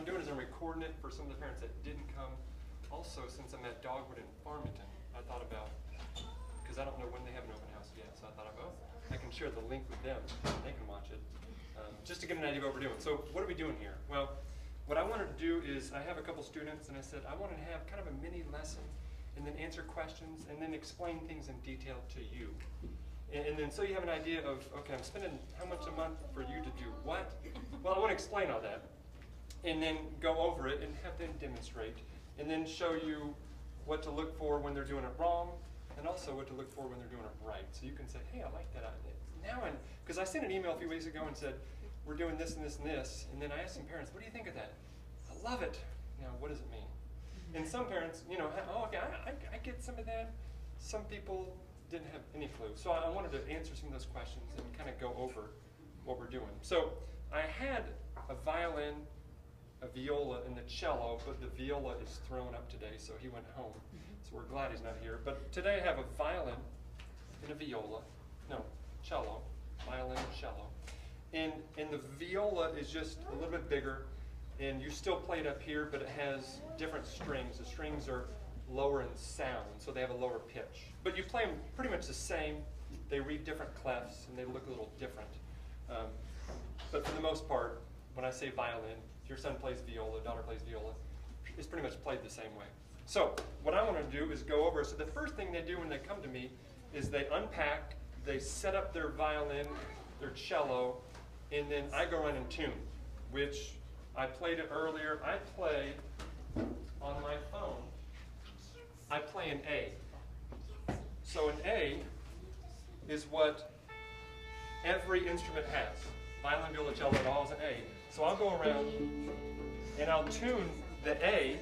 I'm doing is I'm recording it for some of the parents that didn't come. Also, since I'm at Dogwood in Farmington, I thought about, because I don't know when they have an open house yet, so I thought about, I can share the link with them, they can watch it, just to get an idea of what we're doing. So what are we doing here? Well, what I wanted to do is, I have a couple students, and I said, I wanted to have kind of a mini lesson, and then answer questions, and then explain things in detail to you. And then so you have an idea of, okay, I'm spending how much a month for you to do what? Well, I want to explain all that, and then go over it and have them demonstrate, and then show you what to look for when they're doing it wrong, and also what to look for when they're doing it right. So you can say, hey, I like that. Now, because I sent an email a few weeks ago and said, we're doing this and this and this, and then I asked some parents, what do you think of that? I love it. Now, what does it mean? And some parents, you know, oh, okay, I get some of that. Some people didn't have any clue. So I wanted to answer some of those questions and kind of go over what we're doing. So I had a violin, a viola, and the cello, but the viola is thrown up today, so he went home. So we're glad he's not here. But today I have a violin and a viola, no, cello, violin and cello. And the viola is just a little bit bigger, and you still play it up here, but it has different strings. The strings are lower in sound, so they have a lower pitch. But you play them pretty much the same. They read different clefs, and they look a little different. But for the most part, when I say violin, if your son plays viola, daughter plays viola, it's pretty much played the same way. So what I want to do is go over. So the first thing they do when they come to me is they unpack, they set up their violin, their cello, and then I go around and tune, which I played it earlier. I play on my phone. I play an A. So an A is what every instrument has. Violin, viola, cello, it all is an A. So I'll go around and I'll tune the A,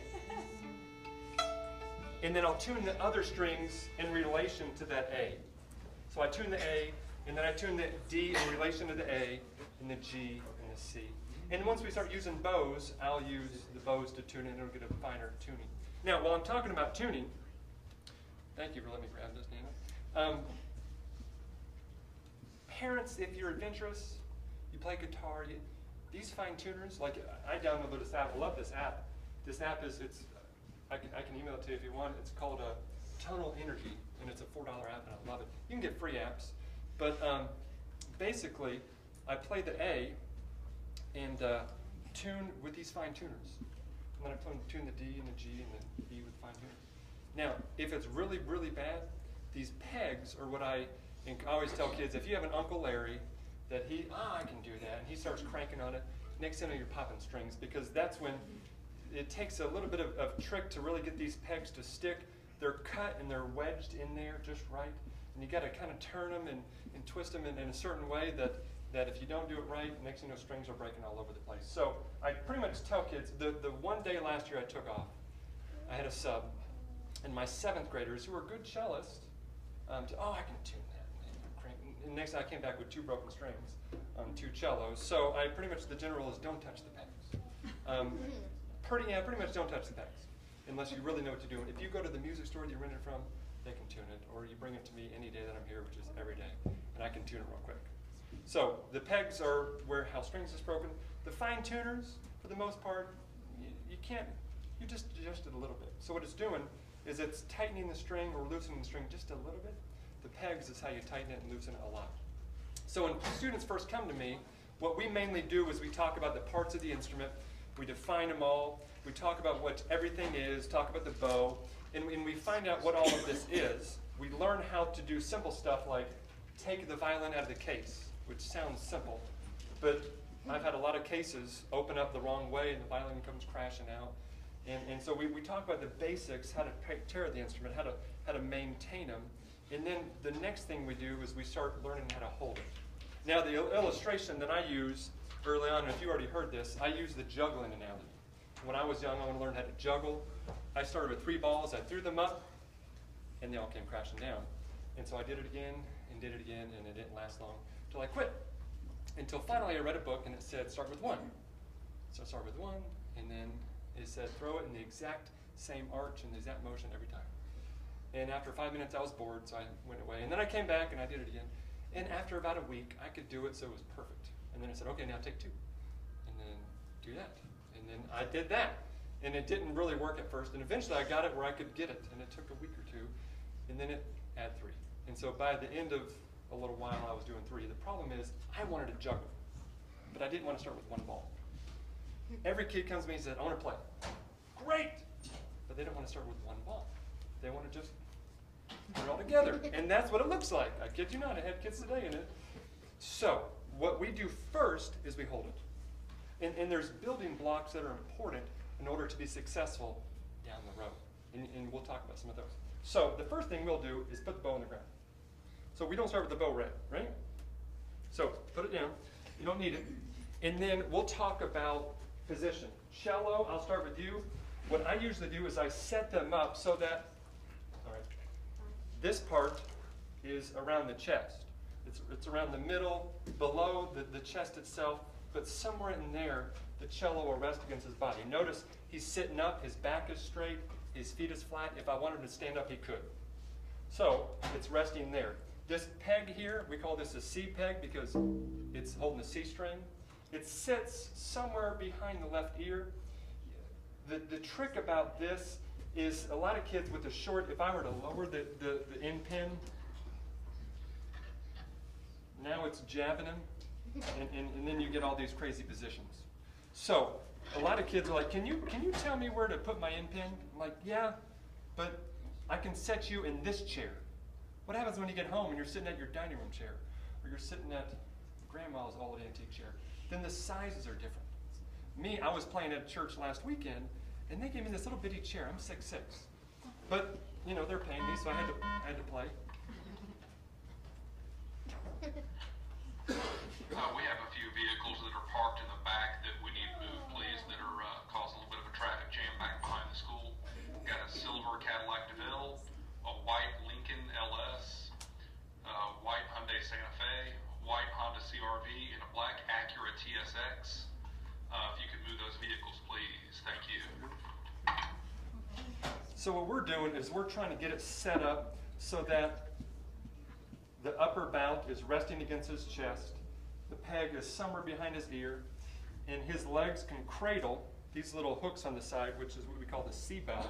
and then I'll tune the other strings in relation to that A. So I tune the A, and then I tune the D in relation to the A, and the G, and the C. And once we start using bows, I'll use the bows to tune it, and it'll get a finer tuning. Now, while I'm talking about tuning, thank you for letting me grab this, Nana. Parents, if you're adventurous, you play guitar, these fine tuners, like I downloaded this app. I love this app. This app is, I can email it to you if you want. It's called Tonal Energy, and it's a $4 app, and I love it. You can get free apps, but basically, I play the A and tune with these fine tuners. And then I tune the D and the G and the E with fine tuners. Now, if it's really, really bad, these pegs are what I always tell kids, if you have an Uncle Larry, that I can do that, and he starts cranking on it, next thing you know, you're popping strings, because that's when it takes a little bit of trick to really get these pegs to stick. They're cut and they're wedged in there just right, and you got to kind of turn them and twist them in a certain way that if you don't do it right, next thing you know, strings are breaking all over the place. So I pretty much tell kids, the one day last year I took off, I had a sub, and my 7th graders, who are good cellists, I can tune that. And next I came back with 2 broken strings on 2 cellos. So I pretty much, the general is don't touch the pegs. Pretty much don't touch the pegs, unless you really know what to do. And if you go to the music store that you rent it from, they can tune it, or you bring it to me any day that I'm here, which is every day, and I can tune it real quick. So the pegs are how strings is broken. The fine tuners, for the most part, you just adjust it a little bit. So what it's doing is it's tightening the string or loosening the string just a little bit. The pegs is how you tighten it and loosen it a lot. So when students first come to me, what we mainly do is we talk about the parts of the instrument, we define them all, we talk about what everything is, talk about the bow, and we find out what all of this is. We learn how to do simple stuff like take the violin out of the case, which sounds simple, but I've had a lot of cases open up the wrong way and the violin comes crashing out. And so we talk about the basics, how to take care of the instrument, how to maintain them. And then the next thing we do is we start learning how to hold it. Now the illustration that I use early on, and if you already heard this, I use the juggling analogy. When I was young, I wanted to learn how to juggle. I started with 3 balls, I threw them up, and they all came crashing down. And so I did it again, and did it again, and it didn't last long until I quit. Until finally I read a book and it said start with 1. So I started with 1, and then it said throw it in the exact same arch and the exact motion every time. And after 5 minutes I was bored, so I went away. And then I came back and I did it again. And after about a week I could do it, so it was perfect. And then I said, okay, now take 2. And then do that. And And then I did that. And it didn't really work at first. And eventually I got it where I could get it. And it took a week or two. And then it add 3. And so by the end of a little while, I was doing 3. The problem is I wanted to juggle. But I didn't want to start with 1 ball. Every kid comes to me and says, I want to play. Great! But they don't want to start with 1 ball. They want to just put it all together. And that's what it looks like. I kid you not, I had kids today in it. So what we do first is we hold it. And there's building blocks that are important in order to be successful down the road. And we'll talk about some of those. So the first thing we'll do is put the bow on the ground. So we don't start with the bow right? So put it down. You don't need it. And then we'll talk about position. Cello, I'll start with you. What I usually do is I set them up so that, all right, this part is around the chest. It's around the middle, below the chest itself, but somewhere in there, the cello will rest against his body. Notice he's sitting up, his back is straight, his feet is flat. If I wanted him to stand up, he could. So it's resting there. This peg here, we call this a C peg because it's holding the C string. It sits somewhere behind the left ear. The trick about this is a lot of kids with the short, if I were to lower the end pin, now it's jabbing him, and then you get all these crazy positions. So a lot of kids are like, can you tell me where to put my end pin? I'm like, yeah, but I can set you in this chair. What happens when you get home and you're sitting at your dining room chair, or you're sitting at grandma's old antique chair? Then the sizes are different. Me, I was playing at church last weekend, and they gave me this little bitty chair. I'm 6'6". But, you know, they're paying me, so I had to play. We have a few vehicles that are parked in the back that we need moved, please, that are causing a little bit of a traffic jam back behind the school. We've got a silver Cadillac DeVille, a white Lincoln LS, white Hyundai Santa Fe, white Honda CR-V, and a black Acura TSX. If you could move those vehicles, please. Thank you. So what we're doing is we're trying to get it set up so that the upper bout is resting against his chest, the peg is somewhere behind his ear, and his legs can cradle these little hooks on the side, which is what we call the C bout,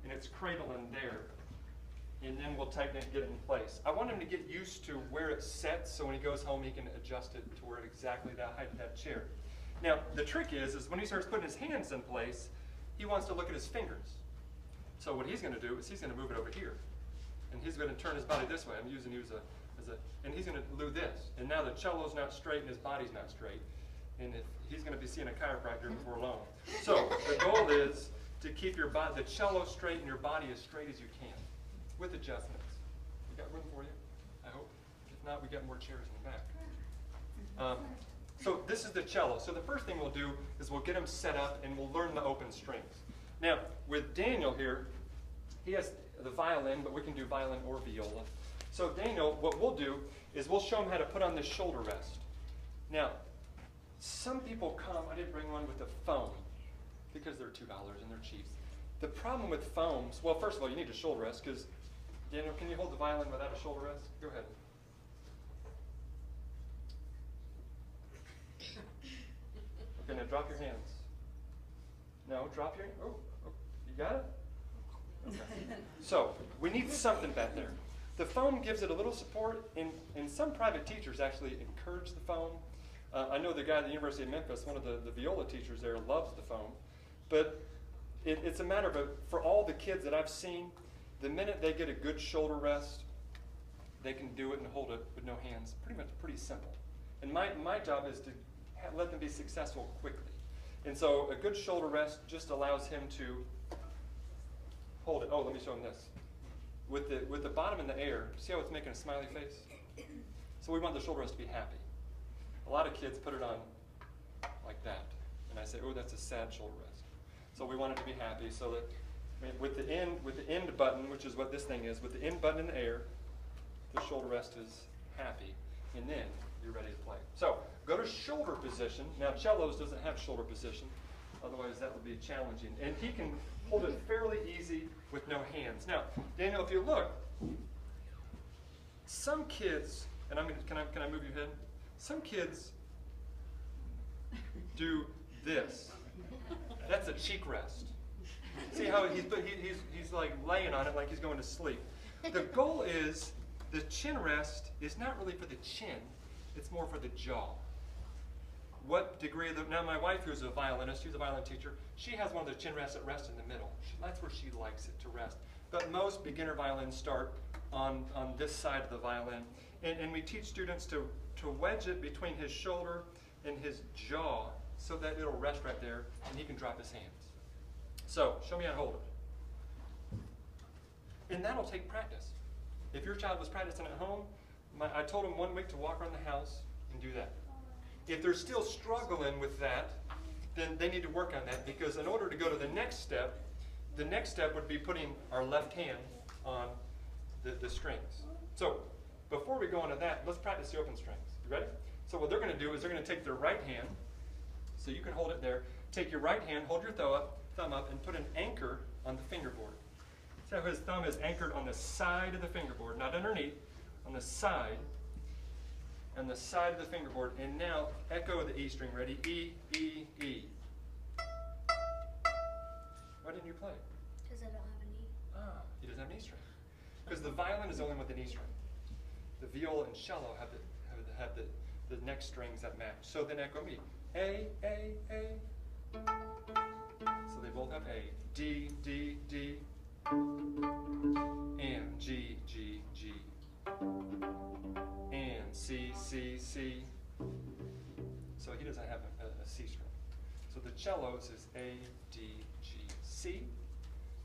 and it's cradling there. And then we'll tighten it and get it in place. I want him to get used to where it sets so when he goes home he can adjust it to where exactly that height of that chair. Now, the trick is when he starts putting his hands in place, he wants to look at his fingers. So what he's going to do is he's going to move it over here. And he's going to turn his body this way. I'm using you as a and he's going to do this. And now the cello's not straight and his body's not straight. And he's going to be seeing a chiropractor before long. So the goal is to keep your the cello straight and your body as straight as you can with adjustments. We got room for you, I hope. If not, we got more chairs in the back. So this is the cello. So the first thing we'll do is we'll get him set up and we'll learn the open strings. Now, with Daniel here, he has the violin, but we can do violin or viola. So Daniel, what we'll do is we'll show him how to put on this shoulder rest. Now, some people come, I didn't bring one with a foam because they're $2 and they're cheap. The problem with foams, well, first of all, you need a shoulder rest because, Daniel, can you hold the violin without a shoulder rest? Go ahead. Okay, now drop your hands. No, drop your, oh, you got it? Okay. So, we need something back there. The foam gives it a little support, and some private teachers actually encourage the foam. I know the guy at the University of Memphis, one of the viola teachers there, loves the foam. But it's a matter of, for all the kids that I've seen, the minute they get a good shoulder rest, they can do it and hold it with no hands. Pretty simple. And my job is to let them be successful quickly. And so a good shoulder rest just allows him to hold it. Oh, let me show him this. With the bottom in the air, see how it's making a smiley face? So we want the shoulder rest to be happy. A lot of kids put it on like that. And I say, oh, that's a sad shoulder rest. So we want it to be happy so that with the end button, which is what this thing is, with the end button in the air, the shoulder rest is happy. And then you're ready to play. So go to shoulder position. Now cellos doesn't have shoulder position. Otherwise that would be challenging. And he can hold it fairly easy with no hands. Now, Daniel, if you look, some kids, and can I move your head? Some kids do this. That's a cheek rest. See how he's like laying on it like he's going to sleep. The goal is the chin rest is not really for the chin, it's more for the jaw. What degree of the, now my wife who's a violinist, she's a violin teacher, she has one of the chin rests that rest in the middle. That's where she likes it to rest. But most beginner violins start on this side of the violin. And we teach students to wedge it between his shoulder and his jaw so that it'll rest right there and he can drop his hands. So, show me how to hold it. And that'll take practice. If your child was practicing at home, I told him 1 week to walk around the house and do that. If they're still struggling with that, then they need to work on that, because in order to go to the next step would be putting our left hand on the strings. So, before we go into that, let's practice the open strings. You ready? So what they're going to do is they're going to take their right hand, so you can hold it there. Take your right hand, hold your thumb up, and put an anchor on the fingerboard. See how his thumb is anchored on the side of the fingerboard, not underneath, on the side of the fingerboard. And now echo the E string. Ready? E, E, E. Why didn't you play? Because I don't have an E. Ah, he doesn't have an E string. Because the violin is only with an E string. The viola and cello have the neck strings that match. So then echo me. A, A, A. So they both have A. D, D, D. And G, G, G. And C, C, C. So he doesn't have a C string. So the cellos is A, D, G, C.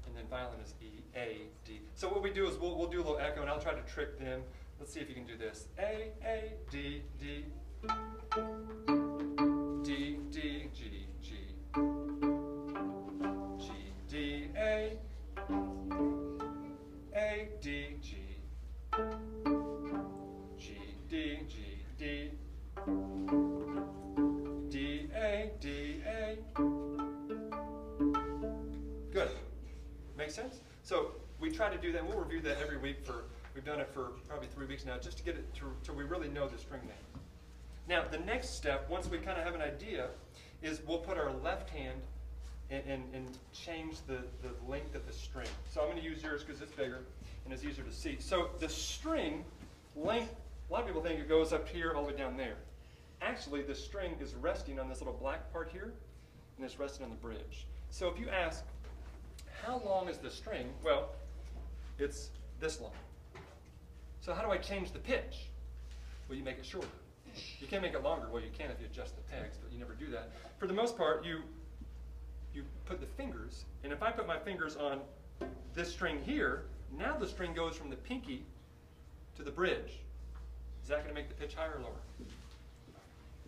And then violin is E, A, D. So what we do is we'll do a little echo, and I'll try to trick them. Let's see if you can do this. A, D, D. D, D, G, G. G, D, A. A, D, G. G, D, G, D. D, A, D, A. Good. Make sense? So we try to do that. We'll review that every week we've done it for probably 3 weeks now, just to get it till we really know the string name. Now, the next step, once we kind of have an idea, is we'll put our left hand and change the length of the string. So I'm going to use yours because it's bigger and it's easier to see. So the string length, a lot of people think it goes up here all the way down there. Actually, the string is resting on this little black part here, and it's resting on the bridge. So if you ask, how long is the string? Well, it's this long. So how do I change the pitch? Well, you make it shorter. You can't make it longer. Well, you can if you adjust the pegs, but you never do that. For the most part, you put the fingers, and if I put my fingers on this string here, now the string goes from the pinky to the bridge. Is that going to make the pitch higher or lower?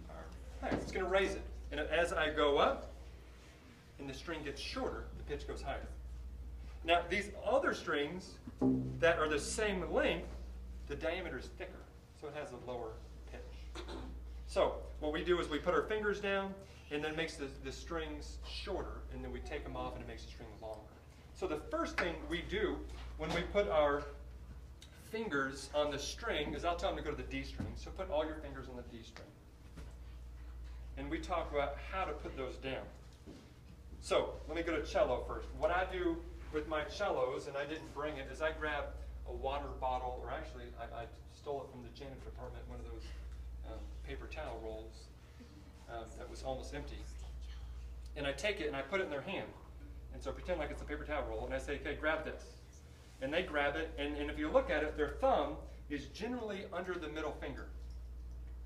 All right, it's going to raise it. And as I go up, and the string gets shorter, the pitch goes higher. Now, these other strings that are the same length, the diameter is thicker, so it has a lower pitch. So what we do is we put our fingers down, and then it makes the strings shorter, and then we take them off, and it makes the string longer. So the first thing we do when we put our fingers on the string is I'll tell them to go to the D string. So put all your fingers on the D string. And we talk about how to put those down. So let me go to cello first. What I do with my cellos, and I didn't bring it, is I grab a water bottle, or actually I stole it from the janitor department, one of those paper towel rolls that was almost empty. And I take it and I put it in their hand. And so pretend like it's a paper towel roll, and I say, okay, grab this. And they grab it, and if you look at it, their thumb is generally under the middle finger.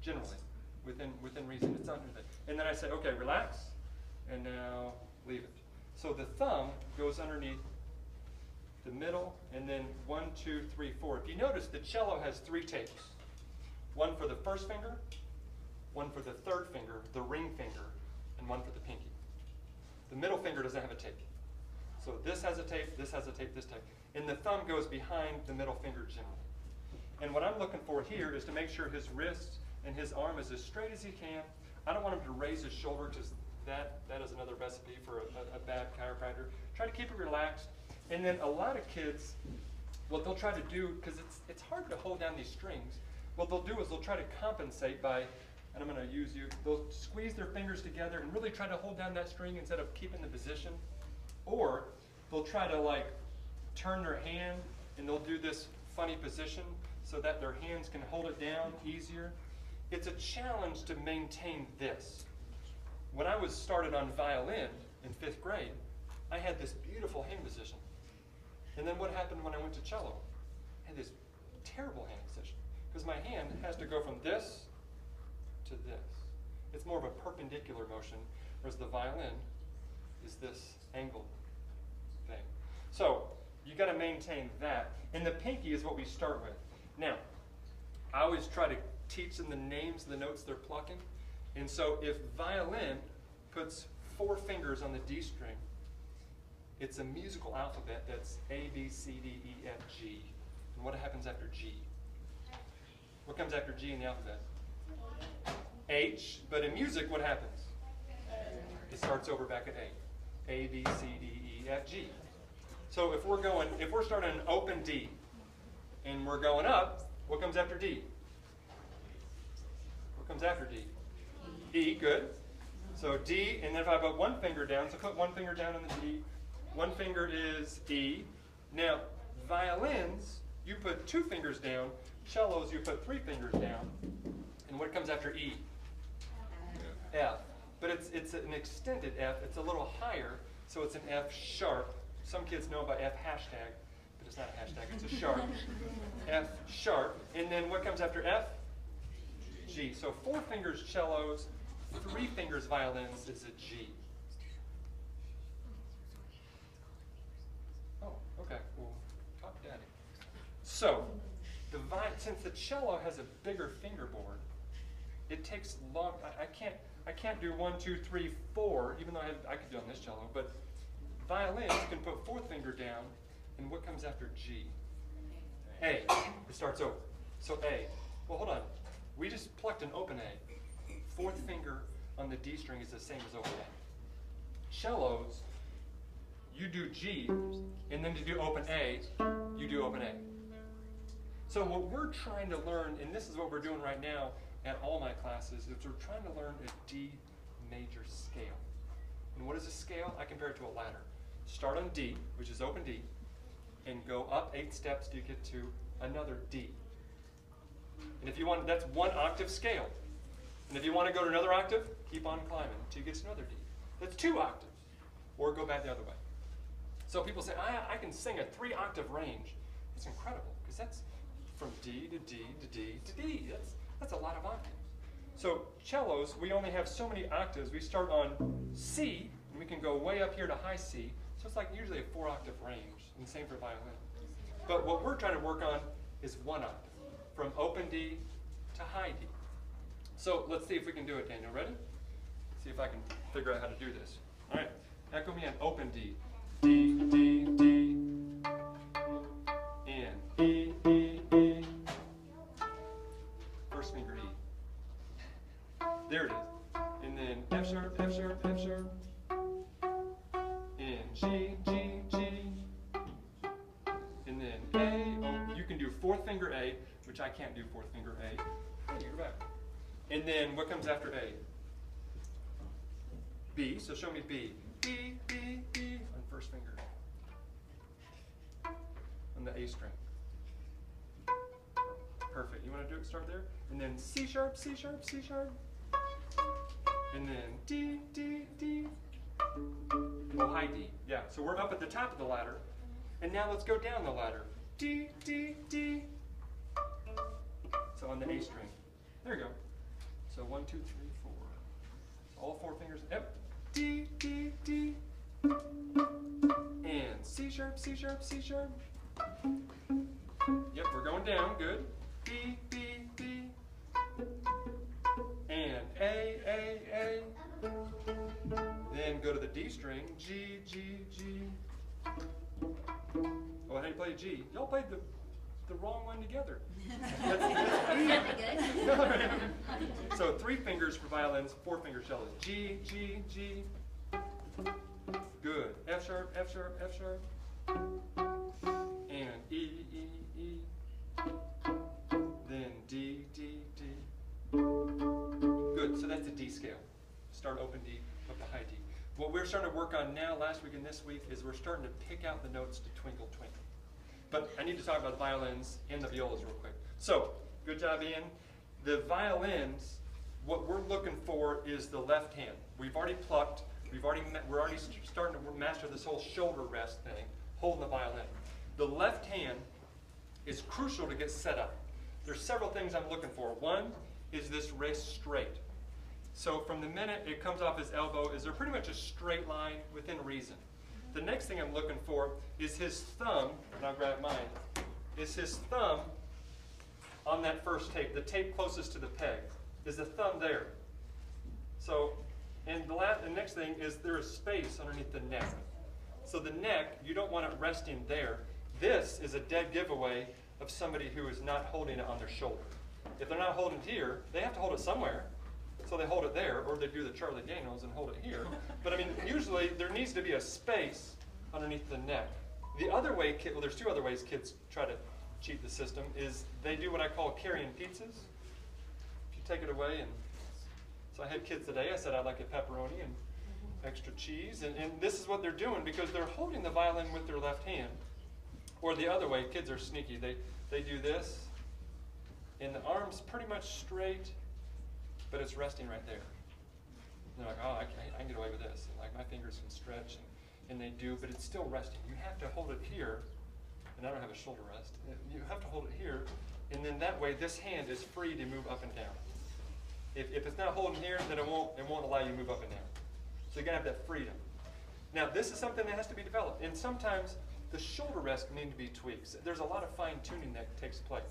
Generally, within reason, it's under that. And then I say, okay, relax, and now leave it. So the thumb goes underneath the middle, and then 1, 2, 3, 4. If you notice, the cello has 3 tapes. One for the first finger, one for the third finger, the ring finger, and one for the pinky. The middle finger doesn't have a tape. So this has a tape, this has a tape, this tape. And the thumb goes behind the middle finger generally. And what I'm looking for here is to make sure his wrist and his arm is as straight as he can. I don't want him to raise his shoulder, because that is another recipe for a bad chiropractor. Try to keep it relaxed. And then a lot of kids, what they'll try to do, because it's hard to hold down these strings, what they'll do is they'll try to compensate by and I'm going to use you. They'll squeeze their fingers together and really try to hold down that string instead of keeping the position. Or they'll try to like turn their hand and they'll do this funny position so that their hands can hold it down easier. It's a challenge to maintain this. When I was started on violin in 5th grade, I had this beautiful hand position. And then what happened when I went to cello? I had this terrible hand position because my hand has to go from this to this. It's more of a perpendicular motion, whereas the violin is this angled thing. So you got to maintain that. And the pinky is what we start with. Now, I always try to teach them the names of the notes they're plucking. And so if violin puts 4 fingers on the D string, it's a musical alphabet that's A, B, C, D, E, F, G. And what happens after G? What comes after G in the alphabet? H. But in music, what happens? It starts over back at A. A, B, C, D, E, F, G. So if we're starting an open D, and we're going up, what comes after D? What comes after D? E, good. So D, and then if I put 1 finger down, so put 1 finger down on the D, 1 finger is E. Now, violins, you put 2 fingers down. Cellos, you put 3 fingers down. And what comes after E? F. But it's an extended F. It's a little higher, so it's an F sharp. Some kids know about F hashtag, but it's not a hashtag, it's a sharp. F sharp. And then what comes after F? G. So 4 fingers cellos, 3 fingers violins is a G. Oh, okay. Well, talk daddy. So, since the cello has a bigger fingerboard, it takes long. I can't do 1, 2, 3, 4, even though I could do on this cello. But violins, you can put 4th finger down, and what comes after G? A. It starts over. So A. Well, hold on. We just plucked an open A. 4th finger on the D string is the same as open A. Cellos, you do G, and then to do open A, you do open A. So what we're trying to learn, and this is what we're doing right now at all my classes, is we're trying to learn a D major scale. And what is a scale? I compare it to a ladder. Start on D, which is open D, and go up 8 steps till you get to another D. And if you want, that's 1 octave scale. And if you want to go to another octave, keep on climbing until you get to another D. That's 2 octaves. Or go back the other way. So people say, I can sing a 3 octave range. It's incredible, because that's from D to D to D to D. That's a lot of octaves. So cellos, we only have so many octaves. We start on C, and we can go way up here to high C. So it's like usually a 4 octave range, and same for violin. But what we're trying to work on is 1 octave, from open D to high D. So let's see if we can do it, Daniel. Ready? See if I can figure out how to do this. All right, echo me on open D. D, D, D, and E, E, E. First finger E. There it is. And then F sharp, F sharp, F sharp. And G, G, G. And then A. Oh, you can do 4th finger A, which I can't do 4th finger A. Oh, you're back. And then what comes after A? B. So show me B. B, B, B on first finger. On the A string. Perfect. You want to do it? Start there? And then C sharp, C sharp, C sharp. And then D, D, D. Oh, high D. Yeah, so we're up at the top of the ladder. And now let's go down the ladder. D, D, D. So on the A string. There you go. So 1, 2, 3, 4. So all 4 fingers. Yep. D, D, D. And C sharp, C sharp, C sharp. Yep, we're going down. Good. B, B, B. And A, A, A. Then go to the D string. G, G, G. Oh, how do you play G? Y'all played the wrong one together. That's E. So 3 fingers for violins, 4 fingers cellos. G, G, G. Good. F sharp, F sharp, F sharp. And E, E, E. Then D, D, D. start open D, up to high D. What we're starting to work on now, last week and this week, is we're starting to pick out the notes to twinkle, twinkle. But I need to talk about the violins and the violas real quick. So, good job, Ian. The violins, what we're looking for is the left hand. We've already plucked. We're already starting to master this whole shoulder rest thing, holding the violin. The left hand is crucial to get set up. There's several things I'm looking for. One is this wrist straight. So from the minute it comes off his elbow, is there pretty much a straight line within reason. The next thing I'm looking for is his thumb, and I'll grab mine, is his thumb on that first tape, the tape closest to the peg. Is the thumb there? So, and the next thing is there is space underneath the neck. So the neck, you don't want it resting there. This is a dead giveaway of somebody who is not holding it on their shoulder. If they're not holding it here, they have to hold it somewhere. So they hold it there, or they do the Charlie Daniels and hold it here. But I mean, usually there needs to be a space underneath the neck. The other way, well, there's two other ways kids try to cheat the system, is they do what I call carrying pizzas. If you take it away, and so I had kids today, I said I'd like a pepperoni and extra cheese, and this is what they're doing because they're holding the violin with their left hand. Or the other way, kids are sneaky. They do this, and the arm's pretty much straight, but it's resting right there. And they're like, oh, I can get away with this. And like my fingers can stretch, and they do, but it's still resting. You have to hold it here, and I don't have a shoulder rest. You have to hold it here, and then that way this hand is free to move up and down. If it's not holding here, then it won't allow you to move up and down. So you gotta have that freedom. Now this is something that has to be developed, and sometimes the shoulder rest need to be tweaked. There's a lot of fine tuning that takes place.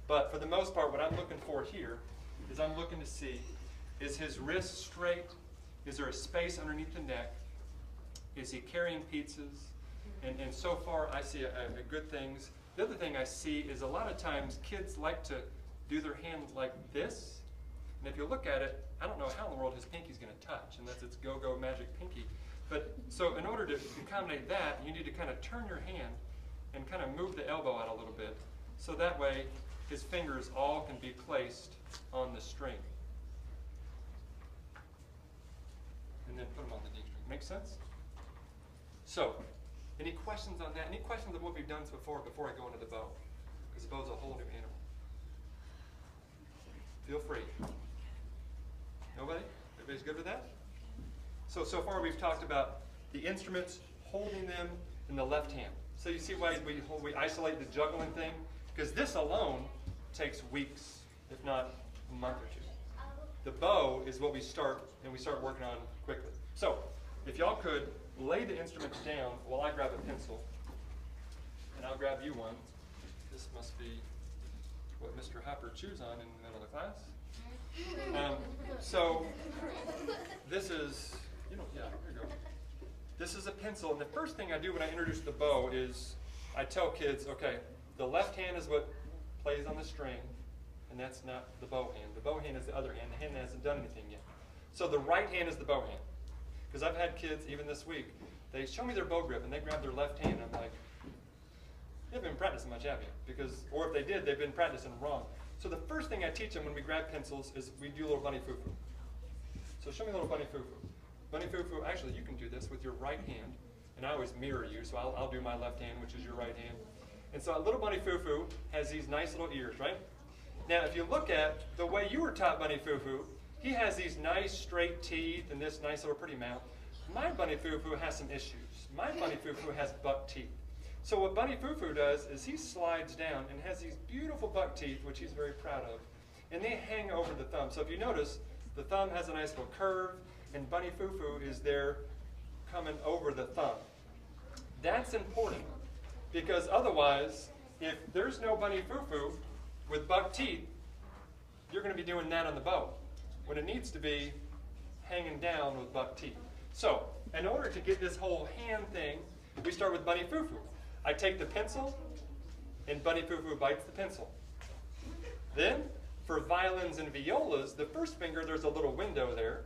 But for the most part, what I'm looking for here is I'm looking to see, is his wrist straight? Is there a space underneath the neck? Is he carrying pizzas? And so far I see a good things. The other thing I see is a lot of times kids like to do their hand like this. And if you look at it, I don't know how in the world his pinky's going to touch unless it's go-go magic pinky. But so in order to accommodate that, you need to kind of turn your hand and kind of move the elbow out a little bit. So that way his fingers all can be placed on the string. And then put them on the D string. Make sense? So, any questions on that? Any questions of what we've done before I go into the bow? Because the bow's a whole new animal. Feel free. Nobody? Everybody's good with that? So far we've talked about the instruments, holding them in the left hand. So you see why we isolate the juggling thing? Because this alone takes weeks, if not a month or two. The bow is what we start working on quickly. So if y'all could lay the instruments down while I grab a pencil, and I'll grab you one. This must be what Mr. Hopper chews on in the middle of the class. So this is, yeah, here you go. This is a pencil, and the first thing I do when I introduce the bow is I tell kids, okay, the left hand is what plays on the string, and that's not the bow hand. The bow hand is the other hand. The hand that hasn't done anything yet. So the right hand is the bow hand. Because I've had kids, even this week, they show me their bow grip, and they grab their left hand, and I'm like, you haven't been practicing much, have you? Or if they did, they've been practicing wrong. So the first thing I teach them when we grab pencils is we do a little bunny foo-foo. So show me a little bunny foo-foo. Bunny foo-foo, actually you can do this with your right hand, and I always mirror you, so I'll do my left hand, which is your right hand. And so a little bunny foo-foo has these nice little ears, right? Now if you look at the way you were taught bunny foo-foo, he has these nice straight teeth and this nice little pretty mouth. My bunny foo-foo has some issues. My bunny foo-foo has buck teeth. So what bunny foo-foo does is he slides down and has these beautiful buck teeth, which he's very proud of, and they hang over the thumb. So if you notice, the thumb has a nice little curve, and bunny foo-foo is there coming over the thumb. That's important, because otherwise, if there's no bunny foo-foo with buck teeth, you're going to be doing that on the bow, when it needs to be hanging down with buck teeth. So, in order to get this whole hand thing, we start with bunny foo-foo. I take the pencil, and bunny foo-foo bites the pencil. Then, for violins and violas, the first finger, there's a little window there.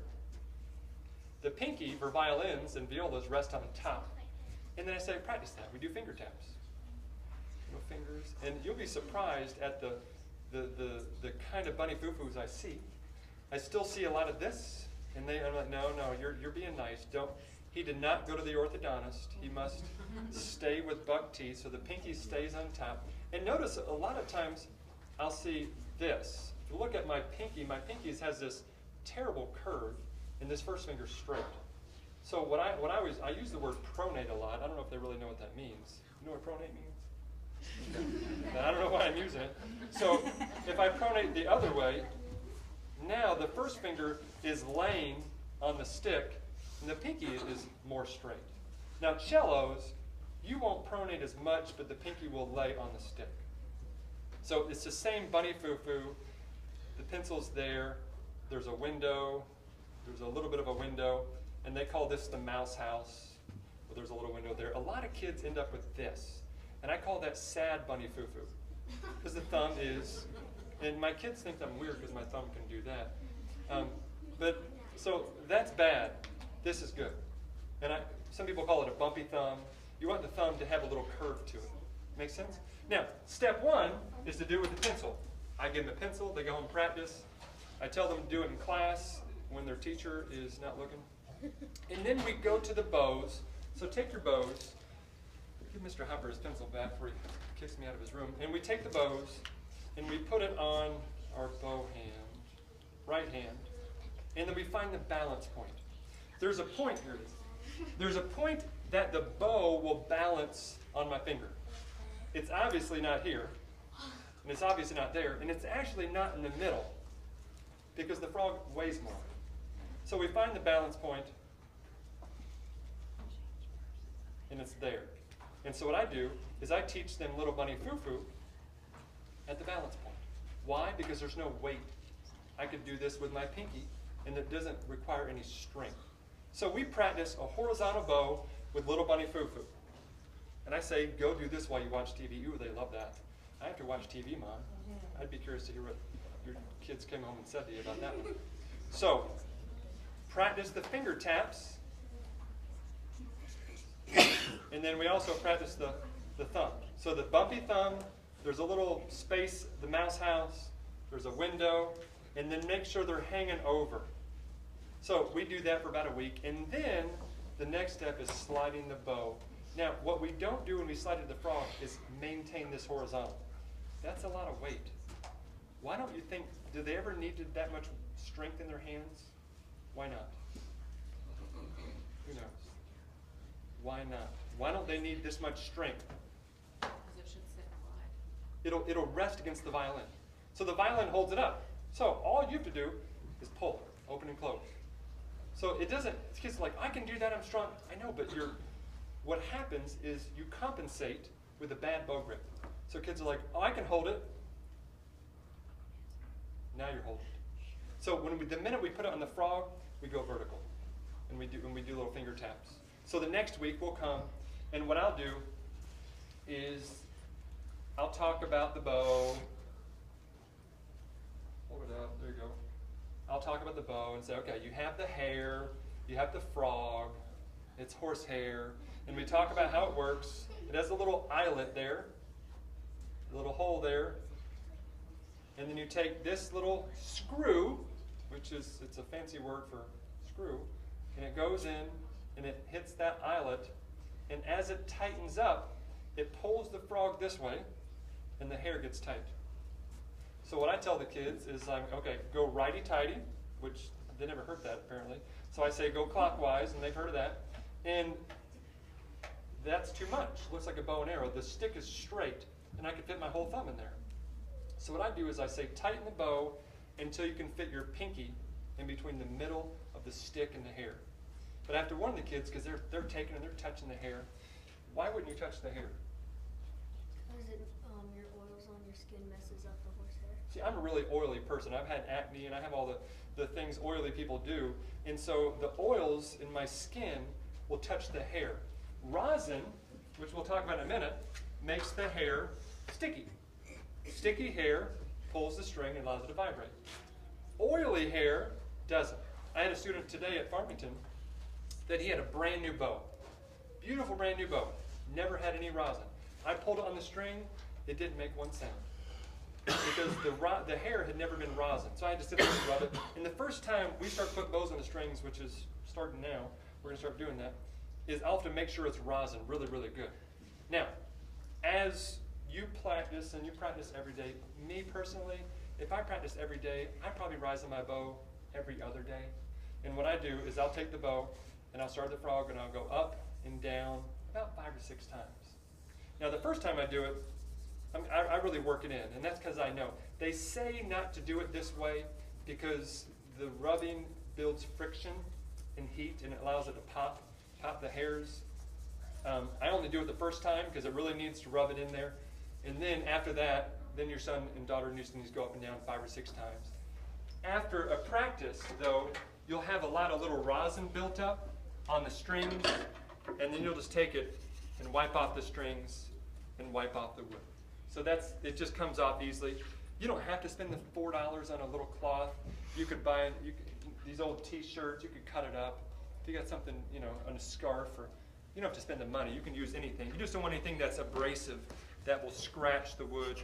The pinky for violins and violas rests on top. And then I say, practice that. We do finger taps. Fingers. And you'll be surprised at the kind of bunny foo-foos I see. I still see a lot of this, And I'm like, no, you're being nice. Don't. He did not go to the orthodontist. He must stay with buck teeth, so the pinky stays on top. And notice a lot of times I'll see this. If you look at my pinky has this terrible curve, and this first finger's straight. So I use the word pronate a lot. I don't know if they really know what that means. You know what pronate means? I don't know why I'm using it. So if I pronate the other way, now the first finger is laying on the stick, and the pinky is more straight. Now cellos, you won't pronate as much, but the pinky will lay on the stick. So it's the same bunny foo-foo. The pencil's there. There's a window. There's a little bit of a window. And they call this the mouse house. Well, there's a little window there. A lot of kids end up with this. And I call that sad bunny foo-foo. Because the thumb is, and my kids think I'm weird because my thumb can do that. So that's bad. This is good. And some people call it a bumpy thumb. You want the thumb to have a little curve to it. Make sense? Now, step one is to do it with the pencil. I give them a pencil. They go home and practice. I tell them to do it in class when their teacher is not looking. And then we go to the bows. So take your bows. Give Mr. Hopper his pencil back before he kicks me out of his room. And we take the bows, and we put it on our bow hand, right hand. And then we find the balance point. There's a point here. There's a point that the bow will balance on my finger. It's obviously not here, and it's obviously not there, and it's actually not in the middle because the frog weighs more. So we find the balance point, and it's there. And so what I do is I teach them little bunny foo-foo at the balance point. Why? Because there's no weight. I could do this with my pinky, and it doesn't require any strength. So we practice a horizontal bow with little bunny foo-foo. And I say, go do this while you watch TV. Ooh, they love that. I have to watch TV, Mom. I'd be curious to hear what your kids came home and said to you about that one. So, practice the finger taps. And then we also practice the thumb. So the bumpy thumb, there's a little space, the mouse house, there's a window, and then make sure they're hanging over. So we do that for about a week, and then the next step is sliding the bow. Now, what we don't do when we slide to the frog is maintain this horizontal. That's a lot of weight. Why don't you think, do they ever need that much strength in their hands? Why not? Who knows? Why not? Why don't they need this much strength? Because it should sit wide. It'll rest against the violin. So the violin holds it up. So all you have to do is pull, open and close. So it doesn't, kids are like, I can do that, I'm strong. I know, but what happens is you compensate with a bad bow grip. So kids are like, oh, I can hold it. Now you're holding it. So the minute we put it on the frog, we go vertical. And we do little finger taps. So the next week we'll come, and what I'll do is I'll talk about the bow. Hold it up, there you go. I'll talk about the bow and say, okay, you have the hair, you have the frog, it's horsehair, and we talk about how it works. It has a little eyelet there, a little hole there, and then you take this little screw, it's a fancy word for screw, and it goes in and it hits that eyelet, and as it tightens up, it pulls the frog this way, and the hair gets tight. So what I tell the kids is, okay, go righty-tighty, which they never heard that apparently. So I say go clockwise, and they've heard of that. And that's too much. Looks like a bow and arrow. The stick is straight, and I can fit my whole thumb in there. So what I do is I say tighten the bow until you can fit your pinky in between the middle of the stick and the hair. But I have to warn the kids because they're taking and they're touching the hair. Why wouldn't you touch the hair? Because your oils on your skin messes up the horsehair. See, I'm a really oily person. I've had acne and I have all the things oily people do. And so the oils in my skin will touch the hair. Rosin, which we'll talk about in a minute, makes the hair sticky. Sticky hair pulls the string and allows it to vibrate. Oily hair doesn't. I had a student today at Farmington that he had a brand new bow. Beautiful brand new bow. Never had any rosin. I pulled it on the string. It didn't make one sound. because the hair had never been rosin. So I had to sit there and rub it. And the first time we start putting bows on the strings, which is starting now, we're going to start doing that, is I'll have to make sure it's rosin really, really good. Now, as you practice, and you practice every day, me personally, if I practice every day, I probably rosin my bow every other day. And what I do is I'll take the bow, and I'll start the frog, and I'll go up and down about 5 or 6 times. Now, the first time I do it, I really work it in, and that's because I know. They say not to do it this way because the rubbing builds friction and heat, and it allows it to pop the hairs. I only do it the first time because it really needs to rub it in there. And then after that, then your son and daughter needs to go up and down 5 or 6 times. After a practice, though, you'll have a lot of little rosin built up on the strings, and then you'll just take it and wipe off the strings and wipe off the wood. So it just comes off easily. You don't have to spend the $4 on a little cloth. You could buy these old T-shirts. You could cut it up. If you got something, on a scarf, or you don't have to spend the money. You can use anything. You just don't want anything that's abrasive, that will scratch the wood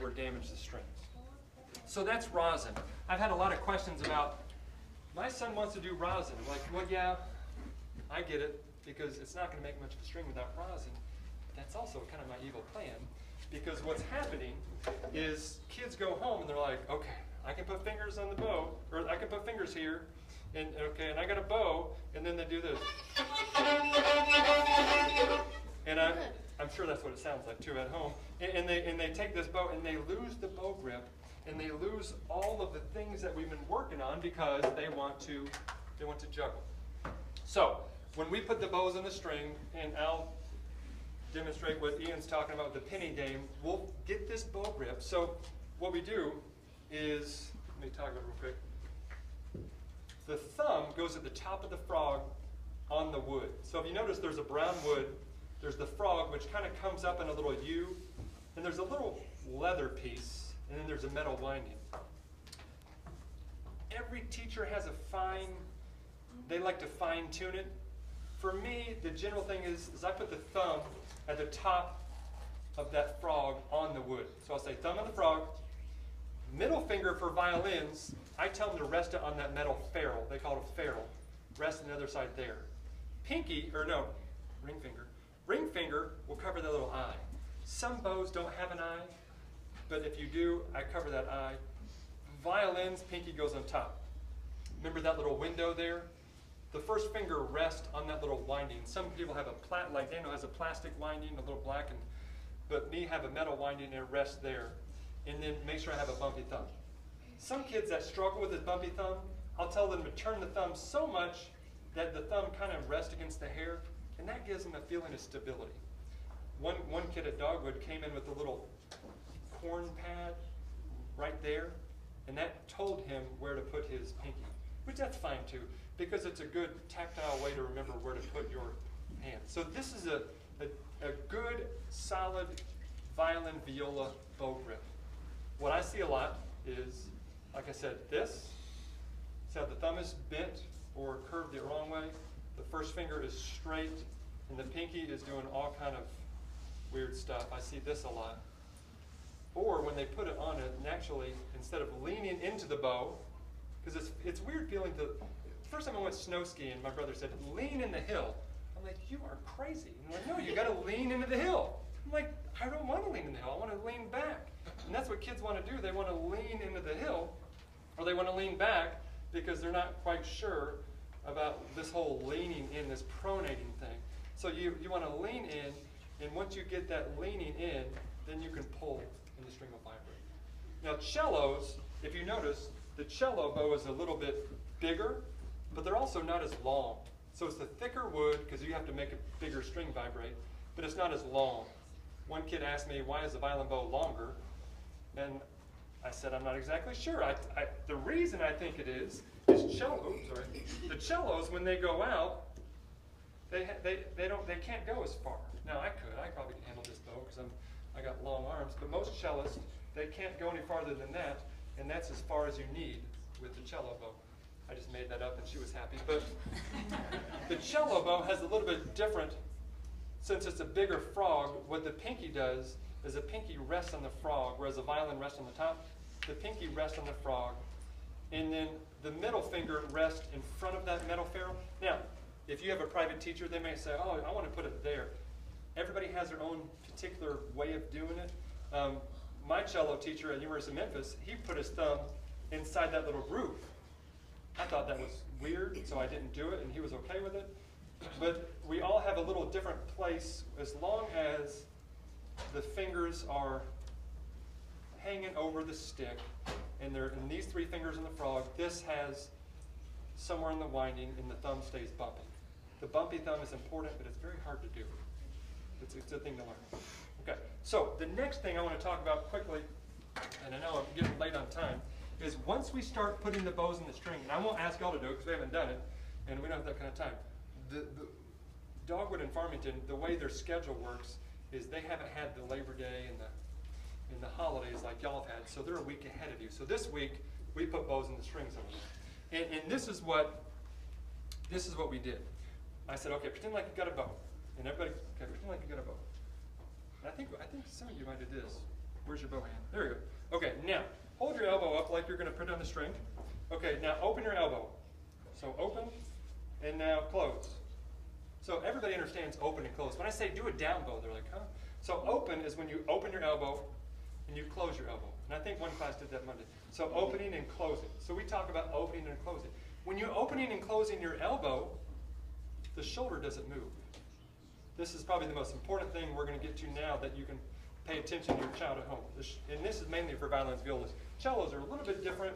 or damage the strings. So that's rosin. I've had a lot of questions about, my son wants to do rosin. I'm like, well, yeah, I get it, because it's not going to make much of a string without rosin. But that's also kind of my evil plan, because what's happening is kids go home and they're like, okay, I can put fingers on the bow, or I can put fingers here, and okay, and I got a bow, and then they do this. And I'm sure that's what it sounds like too at home. And they take this bow and they lose the bow grip, and they lose all of the things that we've been working on because they want to juggle. So when we put the bows on the string, and I'll demonstrate what Ian's talking about with the penny game, we'll get this bow grip. So what we do is, let me talk about it real quick. The thumb goes at the top of the frog on the wood. So if you notice, there's a brown wood, there's the frog, which kind of comes up in a little U, and there's a little leather piece, and then there's a metal winding. Every teacher has they like to fine tune it. For me, the general thing is I put the thumb at the top of that frog on the wood. So I'll say thumb on the frog, middle finger for violins, I tell them to rest it on that metal ferrule. They call it a ferrule. Rest on the other side there. Ring finger. Ring finger will cover the little eye. Some bows don't have an eye, but if you do, I cover that eye. Violins, pinky goes on top. Remember that little window there? The first finger rests on that little winding. Some people have like Daniel has a plastic winding, a little black, but me have a metal winding and it rests there. And then make sure I have a bumpy thumb. Some kids that struggle with this bumpy thumb, I'll tell them to turn the thumb so much that the thumb kind of rests against the hair, and that gives them a feeling of stability. One kid at Dogwood came in with a little corn pad right there, and that told him where to put his pinky, which that's fine too, because it's a good tactile way to remember where to put your hand. So this is a good, solid violin, viola bow grip. What I see a lot is, like I said, this. See how the thumb is bent or curved the wrong way? The first finger is straight, and the pinky is doing all kind of weird stuff. I see this a lot. Or when they put it on it, naturally, instead of leaning into the bow, because it's weird feeling the first time I went snow skiing, my brother said, lean in the hill. I'm like, you are crazy. And I'm like, no, you got to lean into the hill. I'm like, I don't want to lean in the hill. I want to lean back. And that's what kids want to do. They want to lean into the hill, or they want to lean back because they're not quite sure about this whole leaning in, this pronating thing. So you want to lean in, and once you get that leaning in, then you can pull and the string will vibrate. Now cellos, if you notice, the cello bow is a little bit bigger, but they're also not as long. So it's the thicker wood, because you have to make a bigger string vibrate, but it's not as long. One kid asked me, why is the violin bow longer? And I said, I'm not exactly sure. The reason I think it is cello, the cellos, when they go out, they can't go as far. Now I probably can handle this bow because I got long arms, but most cellists, they can't go any farther than that, and that's as far as you need with the cello bow. I just made that up and she was happy. But the cello bow has a little bit different, since it's a bigger frog. What the pinky does is the pinky rests on the frog, whereas the violin rests on the top. The pinky rests on the frog, and then the middle finger rests in front of that metal ferrule. Now, if you have a private teacher, they may say, oh, I want to put it there. Everybody has their own particular way of doing it. My cello teacher at the University of Memphis, he put his thumb inside that little groove. I thought that was weird, so I didn't do it, and he was okay with it. But we all have a little different place as long as the fingers are hanging over the stick, and these 3 fingers in the frog. This has somewhere in the winding, and the thumb stays bumpy. The bumpy thumb is important, but it's very hard to do. It's a thing to learn. Okay, so the next thing I want to talk about quickly, and I know I'm getting late on time, is once we start putting the bows in the string, and I won't ask y'all to do it because we haven't done it, and we don't have that kind of time. The Dogwood and Farmington, the way their schedule works is they haven't had the Labor Day and the holidays like y'all have had, so they're a week ahead of you. So this week, we put bows in the strings over there. And this is what we did. I said, okay, pretend like you got a bow. And everybody, okay, pretend like you got a bow. And I think some of you might do this. Where's your bow hand? There you go. Okay, now, hold your elbow up like you're going to put on the string. Okay, now open your elbow. So open, and now close. So everybody understands open and close. When I say do a down bow, they're like, huh? So open is when you open your elbow and you close your elbow. And I think one class did that Monday. So opening and closing. So we talk about opening and closing. When you're opening and closing your elbow, the shoulder doesn't move. This is probably the most important thing we're going to get to now that you can pay attention to your child at home. And this is mainly for violins, violas. Cellos are a little bit different,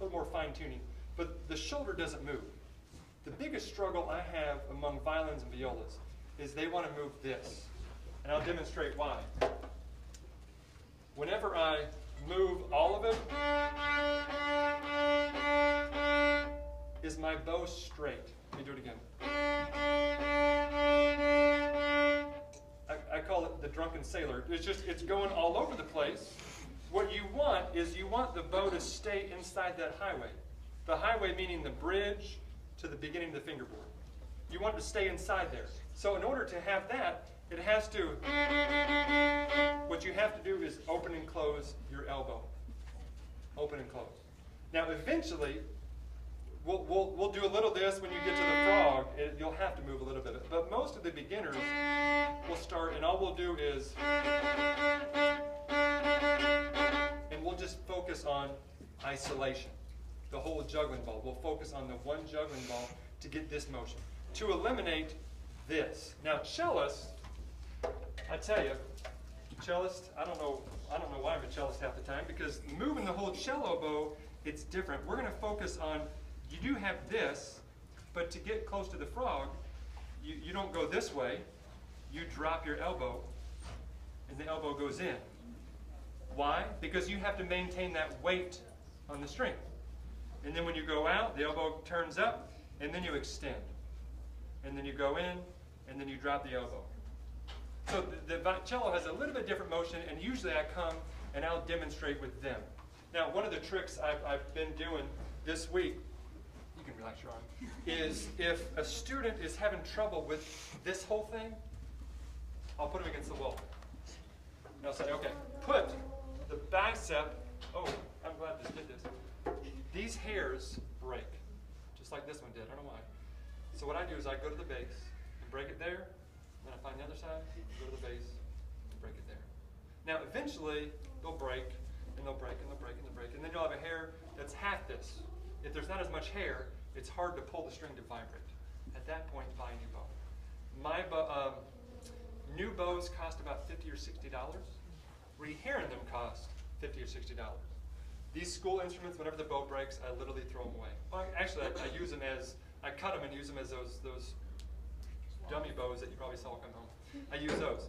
a little more fine-tuning. But the shoulder doesn't move. The biggest struggle I have among violins and violas is they want to move this. And I'll demonstrate why. Whenever I move all of it, is my bow straight? Let me do it again. I call it the drunken sailor. It's going all over the place. What you want is you want the bow to stay inside that highway. The highway meaning the bridge to the beginning of the fingerboard. You want it to stay inside there. So in order to have that, it has to, what you have to do is open and close your elbow. Open and close. Now eventually, we'll do a little this when you get to the frog. You'll have to move a little bit. But most of the beginners will start, and all we'll do is, and we'll just focus on isolation. The whole juggling ball. We'll focus on the one juggling ball to get this motion. To eliminate this. Now cellists, I tell you, cellist, I don't know why I'm a cellist half the time, because moving the whole cello bow, it's different. We're going to focus on, you do have this, but to get close to the frog, you don't go this way. You drop your elbow, and the elbow goes in. Why? Because you have to maintain that weight on the string. And then when you go out, the elbow turns up, and then you extend. And then you go in, and then you drop the elbow. So the cello has a little bit different motion, and usually I come and I'll demonstrate with them. Now, one of the tricks I've been doing this week, you can relax your arm, is if a student is having trouble with this whole thing, I'll put them against the wall. And I'll say, okay, put the bicep, oh, I'm glad this did this. These hairs break, just like this one did, I don't know why. So what I do is I go to the base and break it there, then I find the other side, go to the base, and break it there. Now eventually, they'll break, and they'll break, and they'll break, and they'll break, and then you'll have a hair that's half this. If there's not as much hair, it's hard to pull the string to vibrate. At that point, buy a new bow. My new bows cost about $50 or $60. Rehearing them cost $50 or $60. These school instruments, whenever the bow breaks, I literally throw them away. Well, actually, I use them as, I cut them and use them as those dummy bows that you probably saw come home. I use those.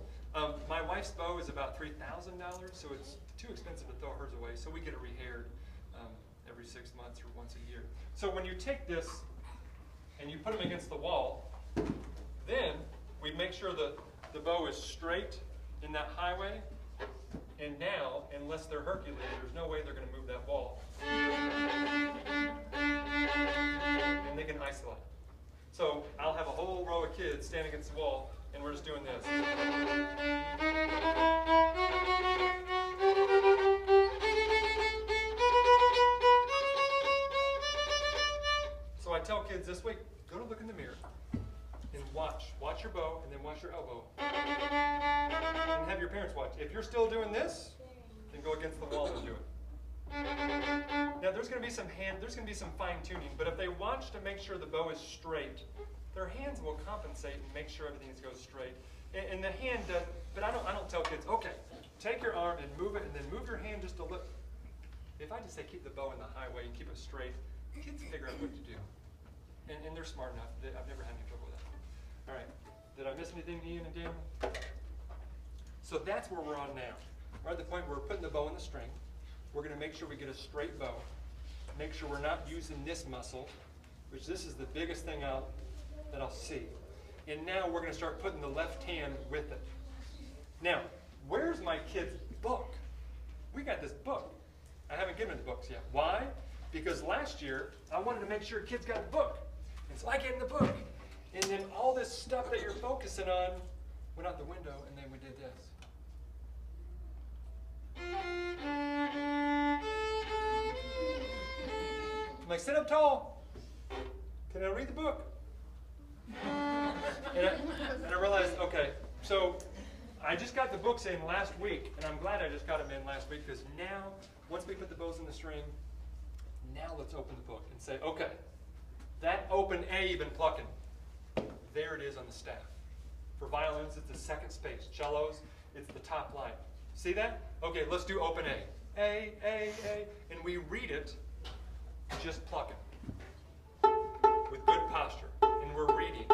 My wife's bow is about $3,000, so it's too expensive to throw hers away, so we get it rehaired every 6 months or once a year. So when you take this and you put them against the wall, then we make sure the bow is straight in that highway. And now, unless they're Hercules, there's no way they're going to move that wall. And they can isolate. So I'll have a whole row of kids standing against the wall, and we're just doing this. So I tell kids this week, go to look in the mirror and watch your bow, and then watch your elbow. And have your parents watch. If you're still doing this, then go against the wall and do it. Now there's going to be some fine tuning, but if they watch to make sure the bow is straight, their hands will compensate and make sure everything goes straight. And the hand does, but I don't tell kids, okay, take your arm and move it, and then move your hand just a little. If I just say keep the bow in the highway and keep it straight, kids figure out what to do. And they're smart enough. I've never had any trouble with that. All right. Did I miss anything, Ian and Dan? So that's where we're on now. We're at the point where we're putting the bow in the string. We're going to make sure we get a straight bow. Make sure we're not using this muscle, which this is the biggest thing that I'll see. And now we're going to start putting the left hand with it. Now, where's my kid's book? We got this book. I haven't given the books yet. Why? Because last year, I wanted to make sure kids got the book. And so I gave them the book. And then all this stuff that you're focusing on went out the window, and then we did this. I'm like, sit up tall. Can I read the book? And I realized, okay, so I just got the books in last week, and I'm glad I just got them in last week, because now, once we put the bows in the string, now let's open the book and say, okay, that open A you've been plucking, there it is on the staff. For violins, it's the second space. Cellos, it's the top line. See that? Okay, let's do open A. A, and we read it, just plucking, with good posture, and we're reading.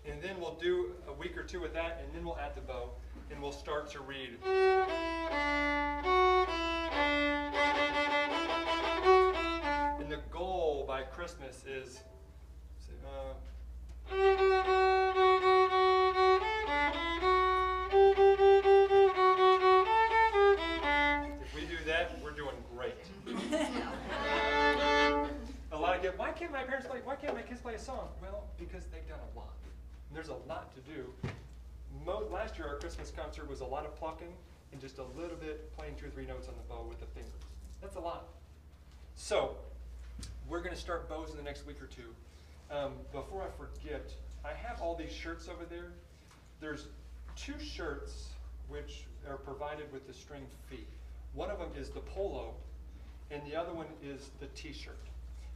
And then we'll do a week or two with that, and then we'll add the bow, and we'll start to read. And the goal by Christmas is, if we do that, we're doing great. A lot of kids, why can't my kids play a song? Well, because they've done a lot. And there's a lot to do. Last year, our Christmas concert was a lot of plucking and just a little bit playing 2 or 3 notes on the bow with the fingers. That's a lot. So, we're going to start bows in the next week or two. Before I forget, I have all these shirts over there. There's 2 shirts which are provided with the string fee. One of them is the polo, and the other one is the t-shirt.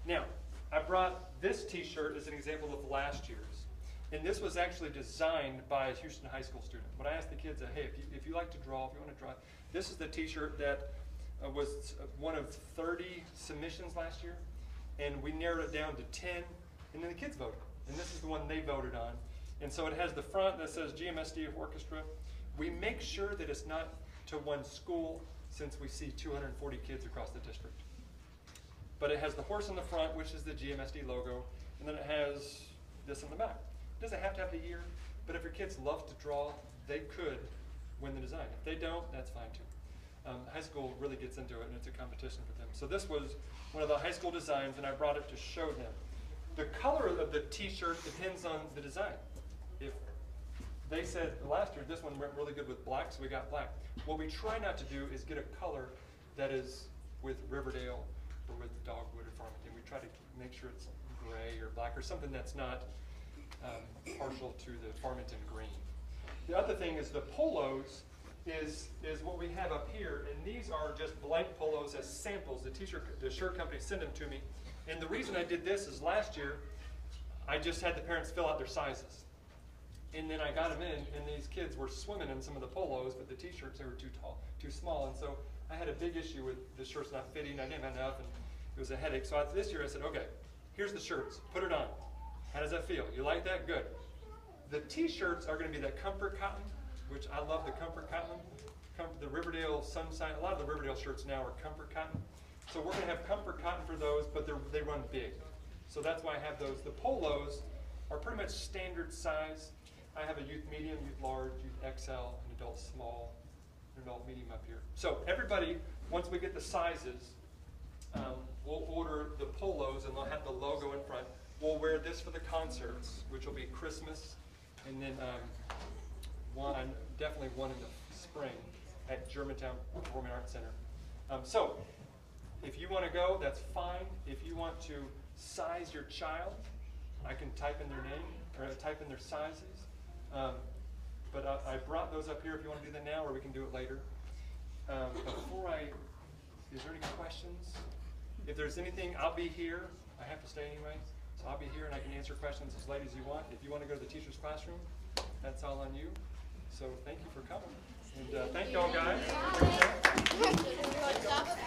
Now, I brought this t-shirt as an example of last year's. And this was actually designed by a Houston High School student. When I asked the kids, hey, if you like to draw, if you want to draw, this is the t-shirt that was one of 30 submissions last year. And we narrowed it down to 10, and then the kids voted. And this is the one they voted on. And so it has the front that says GMSD Orchestra. We make sure that it's not to one school, since we see 240 kids across the district. But it has the horse in the front, which is the GMSD logo, and then it has this in the back. It doesn't have to have the year, but if your kids love to draw, they could win the design. If they don't, that's fine too. High school really gets into it, and it's a competition for them. So this was one of the high school designs, and I brought it to show them. The color of the t-shirt depends on the design. If they said last year this one went really good with black, so we got black. What we try not to do is get a color that is with Riverdale or with Dogwood or Farmington. We try to make sure it's gray or black or something that's not partial to the Farmington green. The other thing is the polos is what we have up here, and these are just blank polos as samples. The shirt company sent them to me, and the reason I did this is last year I just had the parents fill out their sizes, and then I got them in, and these kids were swimming in some of the polos, but the t-shirts, they were too tall, too small, and so I had a big issue with the shirts not fitting. I didn't have enough, and it was a headache. So this year I said, okay, here's the shirts, put it on. How does that feel? You like that? Good. The t-shirts are going to be that comfort cotton, which I love the comfort cotton. The Riverdale Sunshine, a lot of the Riverdale shirts now are comfort cotton. So we're going to have comfort cotton for those, but they run big. So that's why I have those. The polos are pretty much standard size. I have a youth medium, youth large, youth XL, an adult small, an adult medium up here. So everybody, once we get the sizes, we'll order the polos, and they'll have the logo in front. we'll wear this for the concerts, which will be Christmas, and then definitely one in the spring at Germantown Performing Arts Center. So, if you want to go, that's fine. If you want to size your child, I can type in their name or type in their sizes. But I brought those up here if you want to do that now, or we can do it later. Is there any questions? If there's anything, I'll be here. I have to stay anyway, so I'll be here and I can answer questions as late as you want. If you want to go to the teacher's classroom, that's all on you. So thank you for coming. And thank y'all guys.